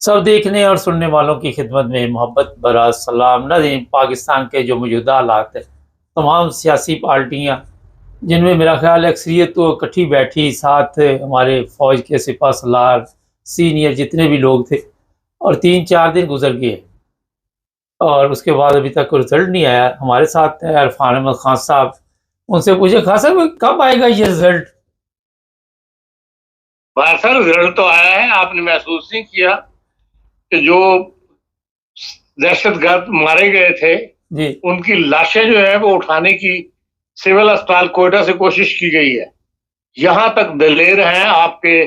सब देखने और सुनने वालों की खिदमत में मोहब्बत भरा सलाम। नाज़रीन, पाकिस्तान के जो मौजूदा हालात है, तमाम सियासी पार्टियाँ जिनमें मेरा ख्याल है अक्सरियत तो इकट्ठी बैठी, साथ हमारे फ़ौज के सिपह सलार सीनियर जितने भी लोग थे, और 3-4 दिन गुजर गए और उसके बाद अभी तक कोई रिजल्ट नहीं आया। हमारे साथ है इरफान अहमद खान साहब। उनसे पूछे, खान साहब कब आएगा ये रिजल्ट? सर रिजल्ट तो आया है। आपने महसूस नहीं किया कि जो दहशतगर्द मारे गए थे जी। उनकी लाशें जो है वो उठाने की सिविल अस्पताल कोयटा से कोशिश की गई है। यहां तक दलेर हैं आपके,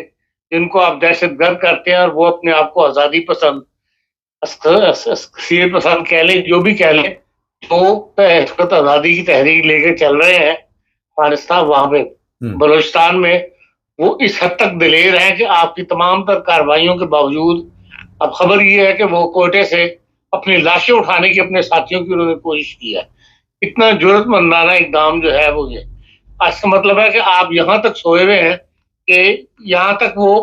जिनको आप दहशतगर्द करते हैं और वो अपने आप को आजादी पसंद सीर पसंद कह लें, जो भी कह लें, जो इस वक्त आजादी की तहरीक लेके चल रहे हैं अफगानिस्तान, वहां पे बलूचिस्तान में, वो इस हद तक दिलेर हैं कि आपकी तमाम तर कार्रवाइयों के बावजूद अब खबर ये है कि वो कोयटे से अपनी लाशें उठाने की अपने साथियों की उन्होंने कोशिश की है। इतना जुर्रतमंदाना इकदाम जो है वो ये, इसका मतलब है कि आप यहां तक सोए हुए हैं कि यहां तक वो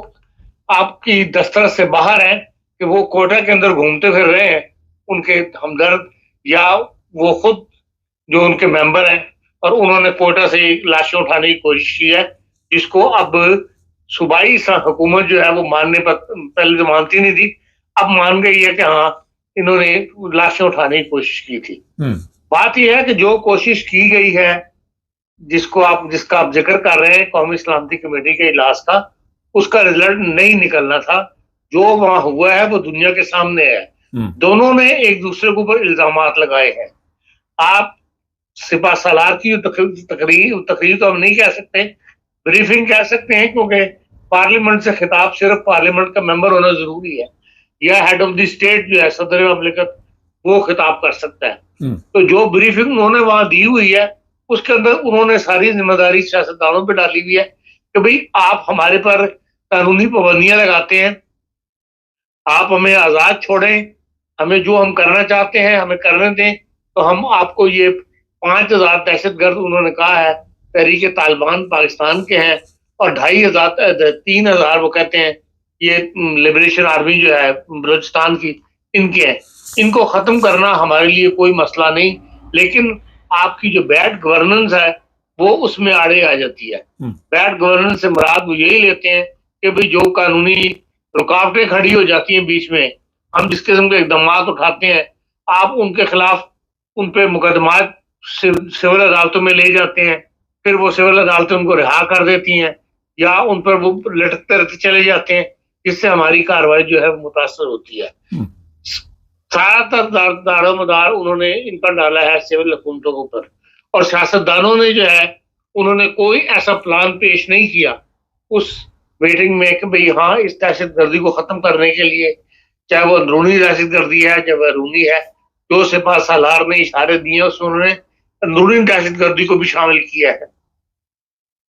आपकी दस्तरस से बाहर हैं कि वो कोयटा के अंदर घूमते फिर रहे हैं उनके हमदर्द, या वो खुद जो उनके मेंबर हैं, और उन्होंने कोयटा से लाशें उठाने की कोशिश की है, जिसको अब सूबाई हुकूमत जो है वो मानने पर पहले तो मानती नहीं थी, अब मान गई है कि हाँ इन्होंने लाशें उठाने की कोशिश की थी। बात यह है कि जो कोशिश की गई है, जिसका आप जिक्र कर रहे हैं, कौमी सलामती कमेटी के इजलास का, उसका रिजल्ट नहीं निकलना था। जो वहां हुआ है वो दुनिया के सामने है। दोनों ने एक दूसरे के ऊपर इल्जाम लगाए हैं। आप सिपा सालार की तकरीर तो हम नहीं कह सकते, ब्रीफिंग कह सकते हैं, क्योंकि पार्लियामेंट से खिताब सिर्फ पार्लियामेंट का मेंबर होना जरूरी है, या हेड ऑफ द स्टेट जो है सदर ममलिकत, वो खिताब कर सकता है। तो जो ब्रीफिंग उन्होंने वहां दी हुई है, उसके अंदर उन्होंने सारी जिम्मेदारी सियासतदानों पर डाली हुई है कि भाई आप हमारे पर कानूनी पाबंदियां लगाते हैं, आप हमें आजाद छोड़ें, हमें जो हम करना चाहते हैं हमें करने दें, तो हम आपको ये 5,000 दहशतगर्द उन्होंने कहा है तहरीक तालिबान पाकिस्तान के हैं, और 2,500 3,000 वो कहते हैं ये लिबरेशन आर्मी जो है बलूचिस्तान की, इनके हैं। इनको खत्म करना हमारे लिए कोई मसला नहीं, लेकिन आपकी जो बैड गवर्नेंस है वो उसमें आड़े आ जाती है। बैड गवर्नेंस से मुराद वो यही लेते हैं कि भाई जो कानूनी रुकावटें खड़ी हो जाती हैं बीच में, हम जिस किस्म के इकदाम उठाते हैं, आप उनके खिलाफ उन पे मुकदमात सिविल अदालतों में ले जाते हैं, फिर वो सिविल अदालतें उनको रिहा कर देती हैं, या उन पर वो लटकते रहते चले जाते हैं, जिससे हमारी कार्रवाई जो है मुतासर होती है। ज्यादातर दारोमदार उन्होंने इन पर डाला है सिविल हुकूमतों के ऊपर, और सियासतदानों ने जो है उन्होंने कोई ऐसा प्लान पेश नहीं किया उस मीटिंग में कि भाई हाँ इस दहशतगर्दी को खत्म करने के लिए, चाहे वो अंदरूनी दहशतगर्दी है चाहे बैरूनी है, जो सिपा सालार ने इशारे दिए उसमें उन्होंने अंदरूनी दहशतगर्दी को भी शामिल किया है।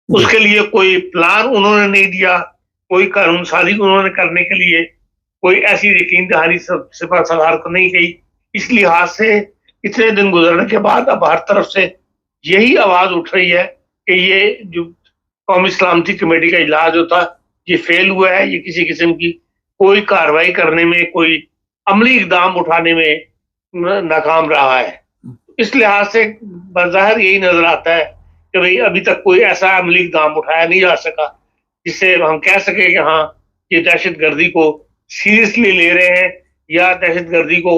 उसके लिए कोई प्लान उन्होंने नहीं दिया, कोई कानून साजी उन्होंने करने के लिए कोई ऐसी यकीन दहानी सिपा सालार को नहीं गई। इस लिहाज से इतने दिन गुजरने के बाद अब हर तरफ से यही आवाज उठ रही है कि ये जो कौमी सलामती कमेटी का इजलास जो था ये फेल हुआ है, ये किसी किस्म की कोई कार्रवाई करने में, कोई अमली इकदाम उठाने में नाकाम रहा है। इस लिहाज से बज़ाहिर यही नजर आता है कि भाई अभी तक कोई ऐसा अमली इकदाम उठाया नहीं जा सका जिससे हम कह सके कि हाँ ये दहशतगर्दी को सीरियसली ले रहे हैं, या दहशतगर्दी को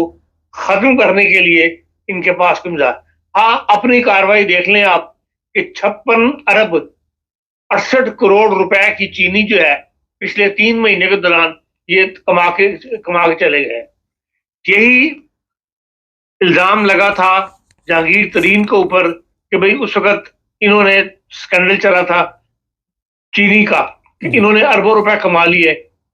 खत्म करने के लिए इनके पास कुछ। हाँ, अपनी कार्रवाई देख लें आप कि 56 अरब 68 करोड़ रुपए की चीनी जो है पिछले 3 महीने के दौरान ये कमा के चले गए। यही इल्जाम लगा था जहांगीर तरीन के ऊपर कि भाई उस वक्त इन्होंने स्कैंडल चला था चीनी का, इन्होंने अरबों रुपए कमा लिए,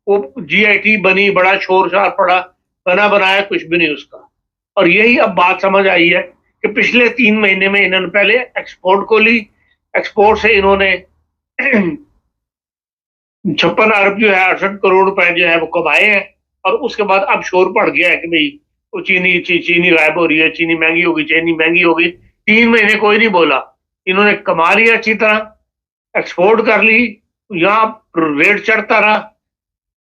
वो जीआईटी बनी, बड़ा शोर शोर पड़ा, बना बनाया कुछ भी नहीं उसका। और यही अब बात समझ आई है कि पिछले 3 महीने में इन्होंने पहले एक्सपोर्ट को ली, एक्सपोर्ट से इन्होंने 56 अरब जो है 68 करोड़ रुपए जो है वो कमाए हैं, और उसके बाद अब शोर पड़ गया है कि भाई वो चीनी गायब हो रही है, चीनी महंगी होगी, चीनी महंगी होगी। 3 महीने कोई नहीं बोला, इन्होंने कमा लिया अच्छी तरह, एक्सपोर्ट कर ली, यहाँ रेट चढ़ता रहा,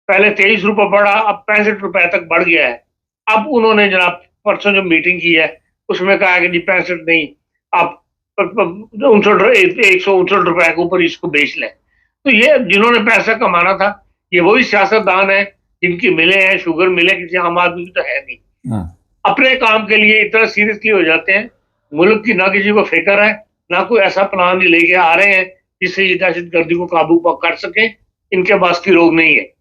पहले 23 रुपए बढ़ा, अब 65 रुपए तक बढ़ गया है। अब उन्होंने जनाब परसों जो मीटिंग की है उसमें कहा कि जी 65 नहीं, आप 159 रुपए के ऊपर इसको बेच लें। तो ये जिन्होंने पैसा कमाना था ये वही सियासतदान है जिनकी मिले हैं, शुगर मिले, किसी आम आदमी की तो है नहीं। अपने काम के लिए इतना सीरियसली हो जाते हैं, मुल्क की ना किसी को फिक्र है, ना कोई ऐसा प्लान लेके आ रहे हैं जिससे ये दहशतगर्दी को काबू कर सके। इनके पास की रोग नहीं है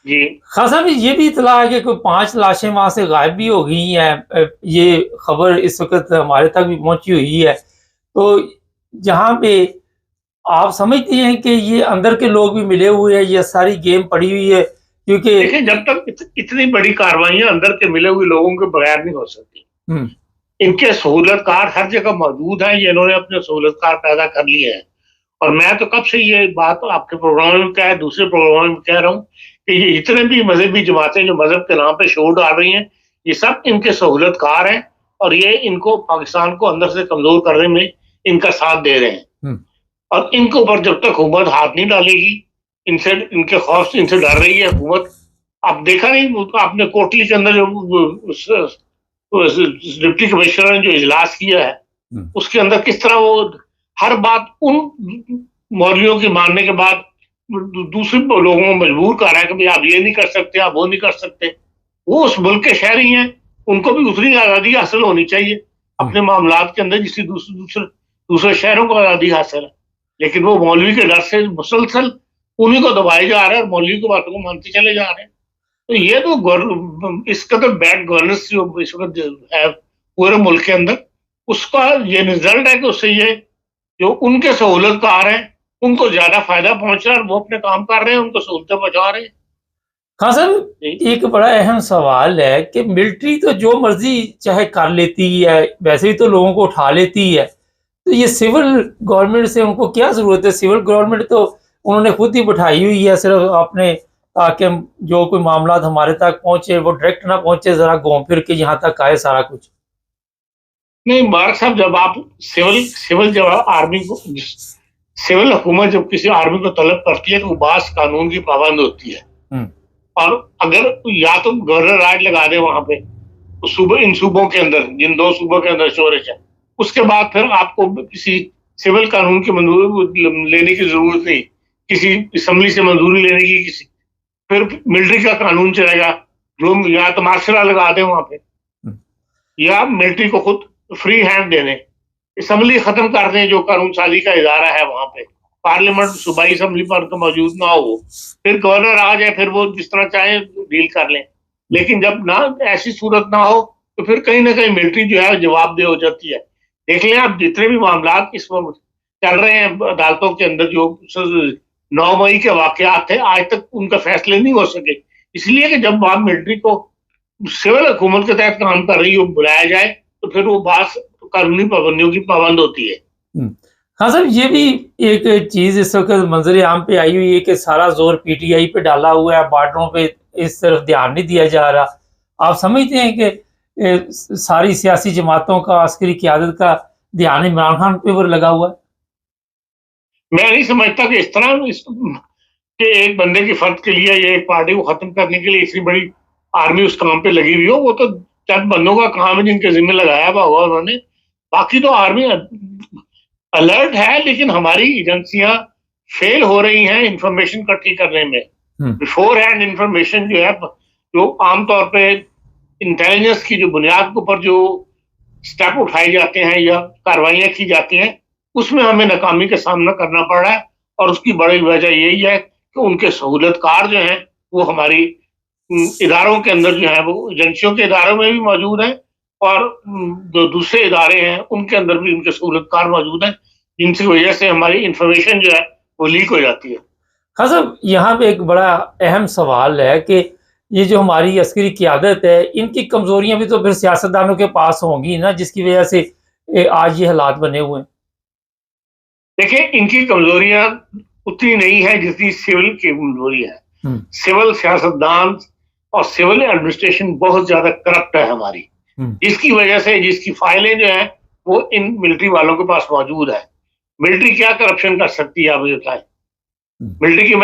जी। खान साहब ये भी इतला है कि कोई 5 लाशें वहां से गायब भी हो गई हैं, ये खबर इस वक्त हमारे तक भी पहुंची हुई है। तो जहां पे आप समझते हैं कि ये अंदर के लोग भी मिले हुए हैं, ये सारी गेम पड़ी हुई है? क्योंकि देखिए जब तक इतनी बड़ी कार्रवाइयां अंदर के मिले हुए लोगों के बगैर नहीं हो सकती। इनके सहूलतकार हर जगह मौजूद हैं, ये इन्होंने अपने सहूलतकार पैदा कर लिए हैं। और मैं तो कब से ये बात आपके प्रोग्राम में क्या है, दूसरे प्रोग्राम में कह रहा हूँ कि ये जितने भी मजहबी जमातें जो मजहब के नाम पे शोर डाल रही हैं, ये सब इनके सहूलतकार हैं और ये इनको पाकिस्तान को अंदर से कमजोर करने में इनका साथ दे रहे हैं। और इनके ऊपर जब तक हुकूमत हाथ नहीं डालेगी, इनसे इनके खौफ से इनसे डर रही है हुकूमत। आप देखा नहीं आपने कोटली के अंदर जो डिप्टी कमिश्नर ने जो इजलास किया है उसके अंदर किस तरह वो हर बात उन मौलवियों की मानने के बाद दूसरे लोगों को मजबूर कर रहा है कि भाई आप ये नहीं कर सकते, आप वो नहीं कर सकते। वो उस मुल्क के शहरी हैं, उनको भी उतनी आज़ादी हासिल होनी चाहिए अपने मामलात के अंदर जिसकी दूसरे शहरों को आज़ादी हासिल है। लेकिन वो मौलवी के डर से मुसलसल उन्हीं को दबाए जा रहे हैं और मौलवी की बातों को मानते चले जा रहे हैं। तो ये तो इसका तो बैड गवर्नेंस जो इस वक्त है पूरे मुल्क के अंदर, उसका ये रिजल्ट है कि उससे ये जो उनके सहूलतकार हैं उनको ज्यादा फायदा पहुंच रहा है और वो अपने काम कर रहे हैं, उनको सहूलतें पहुंचा रहे हैं। हाँ सर, एक बड़ा अहम सवाल है कि मिलिट्री तो जो मर्जी चाहे कर लेती है, वैसे ही तो लोगों को उठा लेती है, तो ये सिविल गवर्नमेंट से उनको क्या जरूरत है? सिविल गवर्नमेंट तो उन्होंने खुद ही बैठाई हुई है, सिर्फ अपने ताकि जो कोई मामला हमारे तक पहुंचे वो डायरेक्ट ना पहुंचे, जरा घूम फिर के यहाँ तक आए सारा कुछ। नहीं मुबारक साहब, जब आप सिविल जब आर्मी को सिविल हुकूमत जब किसी आर्मी को तलब करती है तो वो बास कानून की पाबंद होती है। और अगर या तो गवर्नर राज लगा दे वहां पे इन सूबों के अंदर, जिन 2 सूबों के अंदर शोरश है, उसके बाद फिर आपको किसी सिविल कानून की मंजूरी लेने की जरूरत नहीं, किसी असेंबली से मंजूरी लेने की, किसी फिर मिलिट्री का कानून चलेगा जो या तो मार्शल लगा दे वहां पे या मिलिट्री को खुद फ्री हैंड देने, असेंबली खत्म कर दें जो कानून साजी का इदारा है वहां पे, पार्लियामेंट सूबाई असेंबली पर तो मौजूद ना हो, फिर गवर्नर आ जाए, फिर वो जिस तरह चाहे डील कर लें। लेकिन जब ना ऐसी सूरत ना हो तो फिर कहीं ना कहीं मिलिट्री जो है जवाबदेह हो जाती है। देख लें आप जितने भी मामला इस वक्त चल रहे हैं अदालतों के अंदर, जो 9 मई के वाकयात थे आज तक उनका फैसले नहीं हो सके, इसलिए कि जब वहां मिलिट्री को सिविल हुकूमत के तहत काम कर रही हो बुलाया जाए तो फिर वो बात कानूनी पाबंदियों की पाबंद होती है। हाँ सर, ये भी एक चीज इस वक्त मंजर आम पे आई हुई है कि सारा जोर पीटीआई पे डाला हुआ है, बॉर्डरों पे इस तरफ ध्यान नहीं दिया जा रहा। आप समझते हैं कि सारी सियासी जमातों का, अस्करी क़यादत का ध्यान इमरान खान पे ऊपर लगा हुआ है? मैं नहीं समझता कि इस तरह कि एक बंदे की फर्द के लिए या एक पार्टी को खत्म करने के लिए इतनी बड़ी आर्मी उस काम पे लगी हुई हो। वो तो चंद बंदों का काम है जिनके जिम्मे लगाया हुआ होगा उन्होंने, बाकी तो आर्मी अलर्ट है। लेकिन हमारी एजेंसियां फेल हो रही हैं इंफॉर्मेशन इकट्ठी करने में। बिफोर हैंड इंफॉर्मेशन जो है, जो आमतौर पे इंटेलिजेंस की जो बुनियाद के ऊपर जो स्टेप उठाए जाते हैं या कार्रवाइयां की जाती हैं, उसमें हमें नाकामी का सामना करना पड़ रहा है। और उसकी बड़ी वजह यही है कि उनके सहूलतकार जो हैं वो हमारी इदारों के अंदर जो है वो एजेंसियों के इदारों में भी मौजूद हैं और जो दूसरे इदारे हैं उनके अंदर भी उनके सहूलतकार मौजूद हैं, जिनकी वजह से हमारी इंफॉर्मेशन जो है वो लीक हो जाती है। हाँ साहब, यहाँ पे एक बड़ा अहम सवाल है कि ये जो हमारी अस्करी क़यादत है, इनकी कमजोरियां भी तो फिर सियासतदानों के पास होंगी ना, जिसकी वजह से आज ये हालात बने हुए हैं। देखिए, इनकी कमजोरियां उतनी नहीं है जितनी सिविल की कमजोरी है। सिविल सियासतदान और सिविल एडमिनिस्ट्रेशन बहुत ज्यादा करप्ट है हमारी, जिसकी वजह से जिसकी फाइलें जो है वो इन मिलिट्री वालों के पास मौजूद है। मिलिट्री क्या करप्शन कर सकती है आप बताएं? मिलिट्री की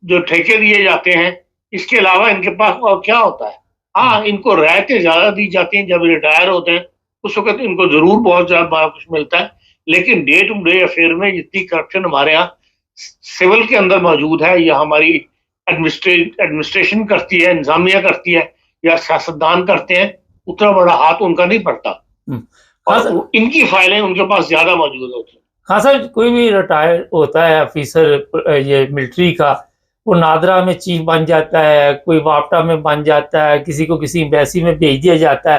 जो ठेके दिए जाते हैं इसके अलावा इनके पास और क्या होता है? हाँ, इनको रियायतें ज्यादा दी जाती हैं जब रिटायर होते हैं, उस वक्त इनको जरूर बहुत ज्यादा कुछ मिलता है, लेकिन डे टू डे अफेयर में जितनी करप्शन हमारे यहाँ सिविल के अंदर मौजूद है, या हमारी एडमिनिस्ट्रेशन करती है, इंतजामिया करती है, या सियासतदान करते हैं, उतना बड़ा हाथ उनका नहीं पड़ता। हाँ सर, और इनकी फाइलें उनके पास ज्यादा मौजूद होती हैं। हाँ सर, कोई भी रिटायर होता है ऑफिसर ये मिलिट्री का, वो नादरा में चीफ बन जाता है, कोई वापटा में बन जाता है, किसी को किसी एम्बेसी में भेज दिया जाता है,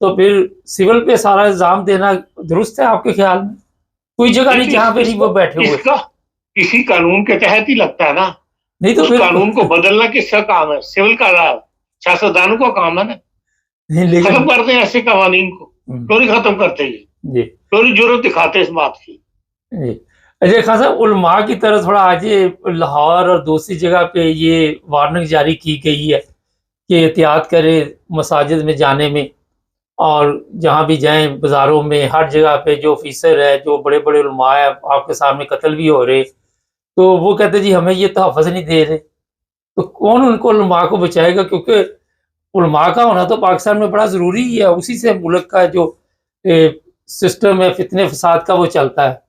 तो फिर सिविल पे सारा इल्जाम देना दुरुस्त है आपके ख्याल में? कोई जगह नहीं जहाँ पे नहीं वो बैठे हुए। इसका किसी कानून के तहत ही लगता है ना। नहीं तो उस फिर कानून को बदलना किसका काम है? सिविल का सियासतदानों का काम है ना। नहीं, खत्म करते हैं ऐसे कवानीन को, क्यों नहीं खत्म करते? जी, क्यों नहीं जरूरत दिखाते इस बात की? जी। अच्छा खान साहब, उलमा की तरफ थोड़ा आज ये लाहौर और दूसरी जगह पे ये वार्निंग जारी की गई है कि एहतियात करें मसाजिद में जाने में, और जहाँ भी जाएं बाज़ारों में हर जगह पे जो ऑफिसर है, जो बड़े बड़े उलमा है, आपके सामने कत्ल भी हो रहे, तो वो कहते जी हमें ये तहफ़्फ़ुज़ नहीं दे रहे, तो कौन उनको उलमा को बचाएगा? क्योंकि उलमा का होना तो पाकिस्तान में बड़ा ज़रूरी ही है, उसी से मुल्क का जो सिस्टम है फितने फसाद का वो चलता है।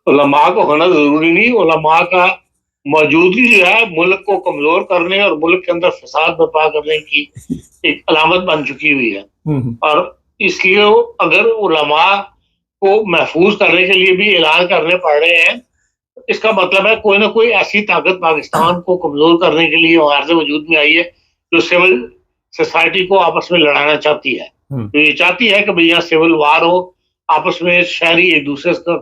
उलमा को होना जरूरी नहीं, उलमा का मौजूदगी जो है मुल्क को कमजोर करने और मुल्क के अंदर फसाद बर्पा करने की एक अलामत बन चुकी हुई है। और इसलिए अगर उलमा को महफूज करने के लिए भी ऐलान करने पड़ रहे हैं, इसका मतलब है कोई ना कोई ऐसी ताकत पाकिस्तान को कमजोर करने के लिए बाहर से वजूद में आई है, जो सिविल सोसाइटी को आपस में लड़ाना चाहती है। तो ये चाहती है कि भैया सिविल वार हो, आपस में शहरी एक दूसरे को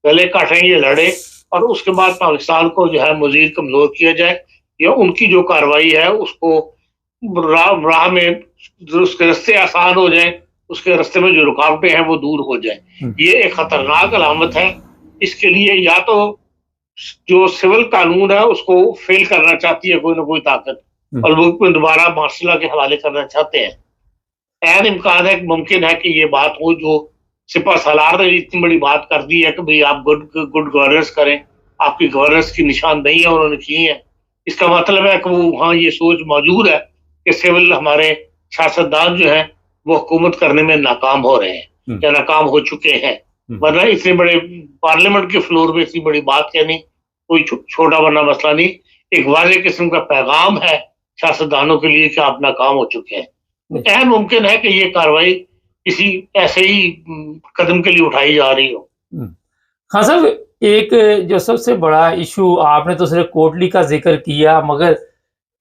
गले काटें, ये लड़े, और उसके बाद पाकिस्तान को जो है मजीद कमजोर किया जाए, या उनकी जो कार्रवाई है उसको राह में उसके रास्ते आसान हो जाए, उसके रास्ते में जो रुकावटें हैं वो दूर हो जाए। ये एक खतरनाक अलामत है। इसके लिए या तो जो सिविल कानून है उसको फेल करना चाहती है कोई ना कोई ताकत, और मुल्क में दोबारा मार्शल के हवाले करना चाहते हैं। ऐन इम्कान है, मुमकिन है कि ये बात हो जो सिपा सलार ने इतनी बड़ी बात कर दी है कि भाई आप गुड गवर्नेंस करें, आपकी गवर्नेंस की निशानदेही है उन्होंने की है। इसका मतलब है कि वो वहाँ ये सोच मौजूद है कि सिविल हमारे सियासतदान जो है वो हुकूमत करने में नाकाम हो रहे हैं या नाकाम हो चुके हैं। वरना इतने बड़े पार्लियामेंट के फ्लोर में इतनी बड़ी बात कहनी कोई छोटा बड़ा मसला नहीं। एक वाज़ेह किस्म का पैगाम है सियासतदानों के लिए कि आप नाकाम हो चुके हैं। ऐन मुमकिन है कि ये कार्रवाई किसी ऐसे ही कदम के लिए उठाई जा रही हो। हाँ साहब, एक जो सबसे बड़ा इशू आपने तो सिर्फ कोटली का जिक्र किया, मगर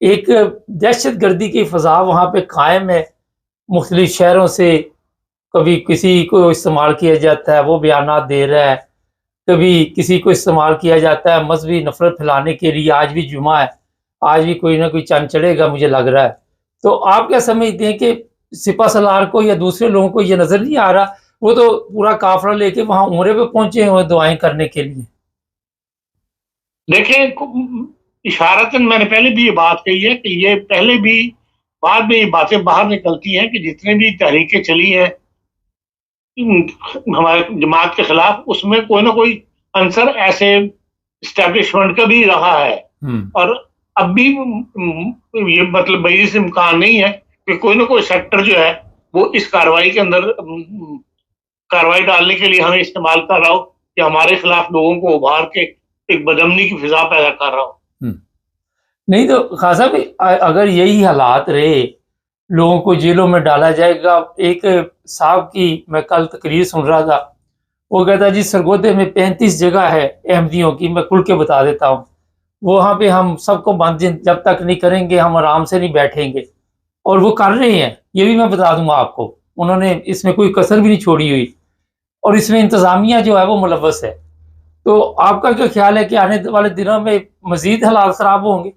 एक दहशत गर्दी की फजा वहाँ पे कायम है। मुख्तलिफ शहरों से कभी किसी को इस्तेमाल किया जाता है, वो बयानात दे रहा है, कभी किसी को इस्तेमाल किया जाता है मजहबी नफरत फैलाने के लिए। आज भी जुमा है, आज भी कोई ना कोई चंद चढ़ेगा मुझे लग रहा है। तो आप क्या समझते हैं कि सिपा सलार को या दूसरे लोगों को ये नजर नहीं आ रहा? वो तो पूरा काफिला लेके वहां उम्रे पे पहुंचे हुए दुआएं करने के लिए। देखें, इशारतन मैंने पहले भी ये बात कही है कि ये पहले भी बाद में ये बातें बाहर निकलती हैं कि जितने भी तहरीकें चली हैं हमारे जमात के खिलाफ, उसमें कोई ना कोई अंसर ऐसे इस्टेब्लिशमेंट का भी रहा है। और अब भी ये मतलब बई से इम्कान नहीं है कि कोई ना कोई सेक्टर जो है वो इस कार्रवाई के अंदर कार्रवाई डालने के लिए हमें इस्तेमाल कर रहा हो, या हमारे खिलाफ लोगों को उभार के एक बदमनी की फिजा पैदा कर रहा हो। नहीं तो खासा भी अगर यही हालात रहे, लोगों को जेलों में डाला जाएगा। एक साहब की मैं कल तकरीर सुन रहा था, वो कहता जी सरगोदे में 35 जगह है अहमदियों की, मैं खुल के बता देता हूँ, वहाँ पे हम सबको बंद जब तक नहीं करेंगे हम आराम से नहीं बैठेंगे। और वो कर रहे हैं, ये भी मैं बता दूंगा आपको, उन्होंने इसमें कोई कसर भी नहीं छोड़ी हुई, और इसमें इंतज़ामिया जो है वो मुलव्वस है। तो आपका क्या ख्याल है कि आने वाले दिनों में मजीद हालात खराब होंगे?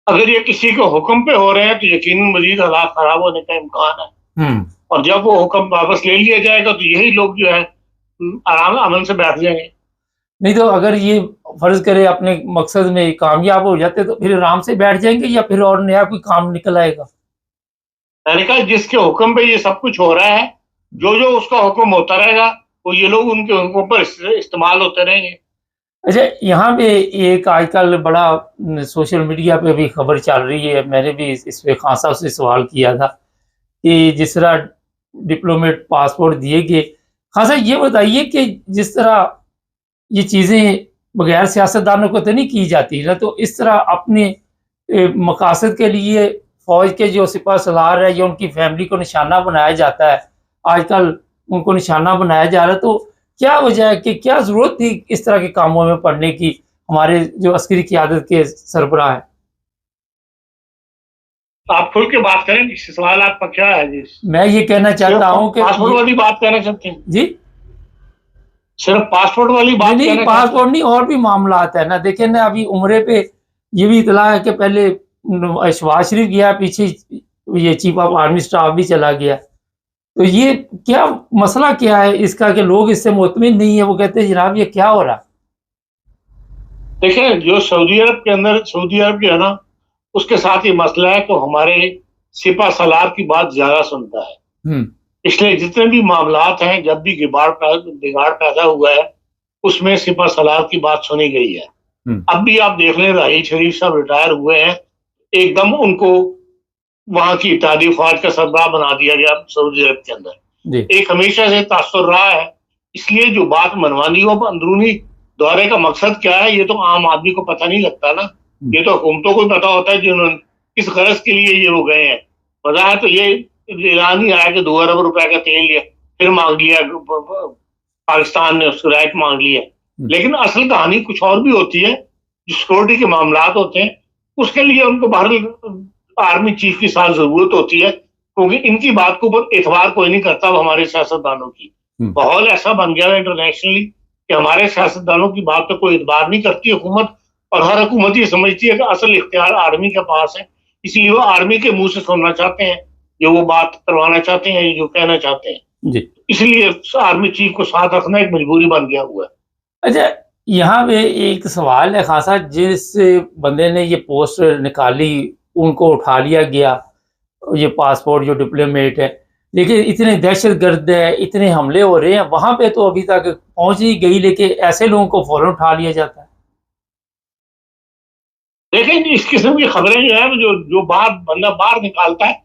अगर ये किसी के हुक्म पे हो रहे हैं तो यकीनन मजीद हालात खराब होने का इम्कान है। और जब वो हुक्म वापस ले लिया जाएगा तो यही लोग जो है आराम अमन से बैठ जाएंगे। नहीं तो अगर ये फर्ज करे अपने मकसद में कामयाब हो जाते तो फिर आराम से बैठ जाएंगे, या फिर और नया कोई काम निकल आएगा? मैंने कहा जिसके हुक्म पे ये सब कुछ हो रहा है, जो जो उसका हुक्म होता रहेगा वो ये लोग उनके हुक्म पर इस्तेमाल होते रहेंगे। अच्छा, यहाँ पे एक आजकल बड़ा सोशल मीडिया पे भी खबर चल रही है, मैंने भी इस पे खान साहब से सवाल किया था कि जिस तरह डिप्लोमेट पासपोर्ट दिए गए, खान साहब ये बताइए कि जिस तरह ये चीज़ें बगैर सियासतदानों को तो नहीं की जाती ना, तो इस तरह अपने मकासद के लिए फ़ौज के जो सिपह सलार है या उनकी फैमिली को निशाना बनाया जाता है, आजकल उनको निशाना बनाया जा रहा है, तो क्या वजह है कि क्या ज़रूरत थी इस तरह के कामों में पड़ने की, हमारे जो अस्करी क़यादत के सरबराह हैं? आप खुल के बात करें, सवाल आपका क्या है जी? मैं ये कहना चाहता हूँ कि पासपोर्ट वाली बात कहना चाहते हैं? जी? सिर्फ पासपोर्ट वाली बात नहीं, कहना पासपोर्ट नहीं, और भी मामलात है ना। देखिए ना, अभी उम्रे पे ये भी इतला है कि पहले शहबाज शरीफ गया, पीछे ये चीफ ऑफ आर्मी स्टाफ भी चला गया। तो ये क्या मसला क्या है इसका कि लोग इससे मुतमिन नहीं है, वो कहते हैं जनाब ये क्या हो रहा? देखिए, जो सऊदी अरब के अंदर, सऊदी अरब जो है ना, उसके साथ ये मसला है कि हमारे सिपा सलार की बात ज्यादा सुनता है। इसलिए जितने भी मामलात हैं, जब भी बिगाड़ पैदा हुआ है, उसमें सिपा सलार की बात सुनी गई है। अब भी आप देख लें, राहील शरीफ साहब रिटायर हुए हैं, एकदम उनको वहां की इत्तेहादी फौज का सरबराह बना दिया गया सऊदी अरब के अंदर। एक हमेशा से तासुर रहा है, इसलिए जो बात मनवानी हो, अंदरूनी दौरे का मकसद क्या है, ये तो आम आदमी को पता नहीं लगता ना। ये तो हुकूमतों को पता होता है जिन्होंने किस गरज के लिए ये हो गए हैं। वजह है तो ये ऐलान ही आया कि 2 अरब रुपए का तेल लिया, फिर मांग लिया पाकिस्तान ने, उसको राइट मांग लिया। लेकिन असल कहानी कुछ और भी होती है। जो सिक्योरिटी के मामलात होते हैं, उसके लिए उनको बाहर आर्मी चीफ की साथ जरूरत होती है, क्योंकि इनकी बात को ऊपर एतबार कोई नहीं करता। हमारे सियासतदानों की माहौल ऐसा बन गया है इंटरनेशनली कि हमारे सियासतदानों की बात पे कोई एतबार नहीं करती हुकूमत, और हर हुकूमत ये समझती है कि असल इख्तियार आर्मी के पास है, इसलिए वो आर्मी के मुंह से सुनना चाहते हैं, जो वो बात करवाना चाहते हैं, जो कहना चाहते हैं जी। इसलिए आर्मी चीफ को साथ रखना एक मजबूरी बन गया हुआ है। अच्छा, यहाँ पे एक सवाल है खासा, जिस बंदे ने ये पोस्ट निकाली उनको उठा लिया गया, ये पासपोर्ट जो डिप्लोमेट है, लेकिन इतने दहशतगर्द है, इतने हमले हो रहे हैं वहां पे, तो अभी तक पहुंच ही गई, लेकिन ऐसे लोगों को फौरन उठा लिया जाता है। लेकिन इस किस्म की खबरें जो है, जो बात बंदा बाहर निकालता है,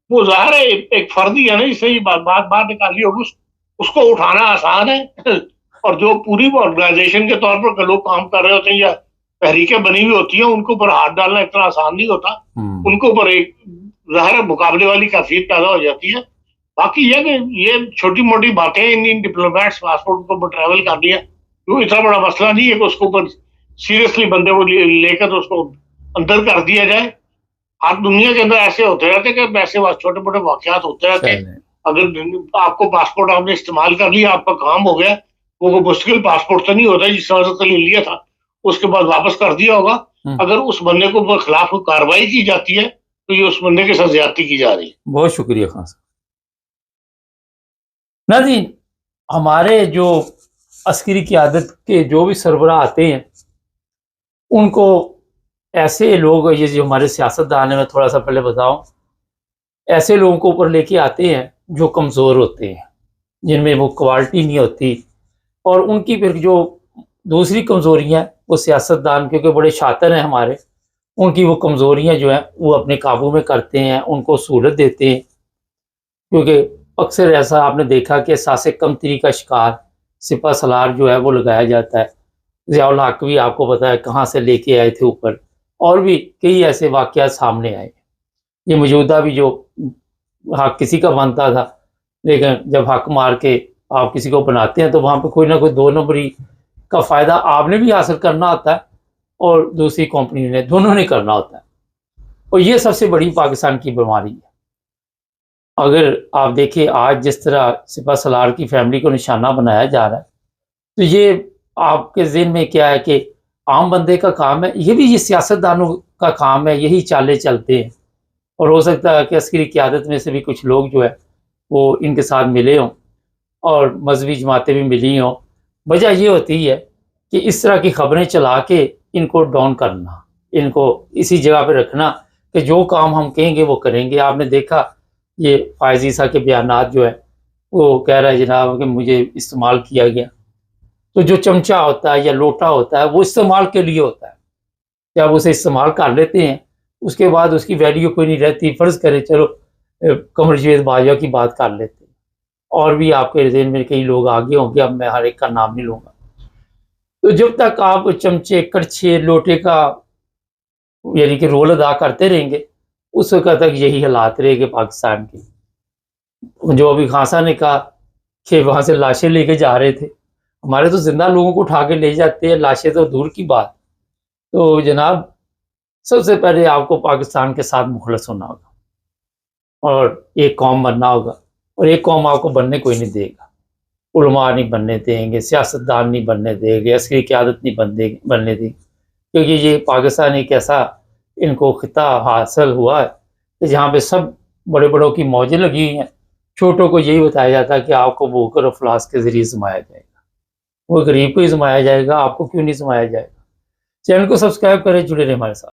वो जाहिर है एक फर्दी है ना, जिससे ये बात बाहर निकाली होगी, उसको उठाना आसान है। और जो पूरी ऑर्गेनाइजेशन के तौर पर लोग काम कर रहे होते हैं या तहरीकें बनी हुई होती हैं, उनको ऊपर हाथ डालना इतना आसान नहीं होता। उनको ऊपर एक ज़ाहिर मुकाबले वाली कैफियत पैदा हो जाती है। बाकी ये छोटी मोटी बातें इन डिप्लोमेट्स पासपोर्ट को ट्रैवल कर दिया, वो इतना बड़ा मसला नहीं है कि उसको ऊपर सीरियसली बंदे को लेकर उसको अंदर कर दिया जाए। हर दुनिया के अंदर ऐसे होते रहते कि ऐसे छोटे मोटे वाकयात होते रहते हैं। अगर आपको पासपोर्ट आपने इस्तेमाल कर लिया, आपका काम हो गया, वो मुश्किल पासपोर्ट तो नहीं होता जिस वजह से ले लिया था, उसके बाद वापस कर दिया होगा। अगर उस बंदे को खिलाफ कार्रवाई की जाती है, तो ये उस बंदे के साथ ज्यादती की जा रही है। बहुत शुक्रिया खान साहब। नाज़रीन, हमारे जो अस्करी क़यादत के जो भी सरबराह आते हैं, उनको ऐसे लोग, ये जो हमारे सियासतदान हैं, मैं थोड़ा सा पहले बताऊं, ऐसे लोगों को ऊपर लेके आते हैं जो कमज़ोर होते हैं, जिनमें वो क्वालिटी नहीं होती, और उनकी फिर जो दूसरी कमज़ोरियाँ, वो सियासतदान क्योंकि बड़े शातिर हैं हमारे, उनकी वो कमज़ोरियाँ जो हैं वो अपने काबू में करते हैं, उनको सहूलत देते हैं। क्योंकि अक्सर ऐसा आपने देखा कि सासे कमतरी का शिकार सिपह सलार जो है वो लगाया जाता है। ज़ियाउल हक भी आपको पता है कहाँ से लेके आए थे ऊपर, और भी कई ऐसे वाक़यात सामने आए। ये मौजूदा भी जो हक किसी का बनता था, लेकिन जब हक मार के आप किसी को बनाते हैं, तो वहाँ पे कोई ना कोई 2 नंबरी का फ़ायदा आपने भी हासिल करना होता है और दूसरी कंपनी ने, दोनों ने करना होता है। और ये सबसे बड़ी पाकिस्तान की बीमारी है। अगर आप देखिए आज जिस तरह सिपह सलार की फैमिली को निशाना बनाया जा रहा है, तो ये आपके ज़हन में क्या है कि आम बंदे का काम है, ये भी ये सियासतदानों का काम है, यही चालें चलते हैं। और हो सकता है कि अस्करी क़यादत में से भी कुछ लोग जो है वो इनके साथ मिले हों और मजहबी जमातें भी मिली हों। वजह ये होती है कि इस तरह की खबरें चला के इनको डाउन करना, इनको इसी जगह पे रखना कि जो काम हम कहेंगे वो करेंगे। आपने देखा ये फ़ायज़ ईसा के बयानात जो है, वो कह रहा है जनाब कि मुझे इस्तेमाल किया गया। तो जो चमचा होता है या लोटा होता है वो इस्तेमाल के लिए होता है, जब उसे इस्तेमाल कर लेते हैं उसके बाद उसकी वैल्यू कोई नहीं रहती। फ़र्ज़ करें चलो कमर जावेद बाजवा की बात कर लेते हैं, और भी आपके ज़हन में कई लोग आगे होंगे, अब मैं हर एक का नाम नहीं लूँगा। तो जब तक आप चमचे, कड़छे, लोटे का यानी कि रोल अदा करते रहेंगे, उस वक़्त तक यही हालात रहेंगे पाकिस्तान के। जो अभी खान साहब ने कहा कि वहाँ से लाशें लेके जा रहे थे, हमारे तो ज़िंदा लोगों को उठा के ले जाते हैं, लाशें तो दूर की बात। तो जनाब, सबसे पहले आपको पाकिस्तान के साथ मुखलस होना होगा और एक कौम बनना होगा, और एक कौम आपको बनने कोई नहीं देगा। उलमा नहीं बनने देंगे, सियासतदान नहीं बनने देंगे, असली क़यादत नहीं बनने देंगे, क्योंकि ये पाकिस्तान एक ऐसा इनको खिता हासिल हुआ है कि जहाँ पे सब बड़े बड़ों की मौजें लगी हुई हैं, छोटों को यही बताया जाता है कि आपको भूख और अफलास के ज़रिए ज़माया जाएगा। वो गरीब को ही ज़माया जाएगा, आपको क्यों नहीं ज़माया जाएगा। चैनल को सब्सक्राइब करें, जुड़े रहें हमारे साथ।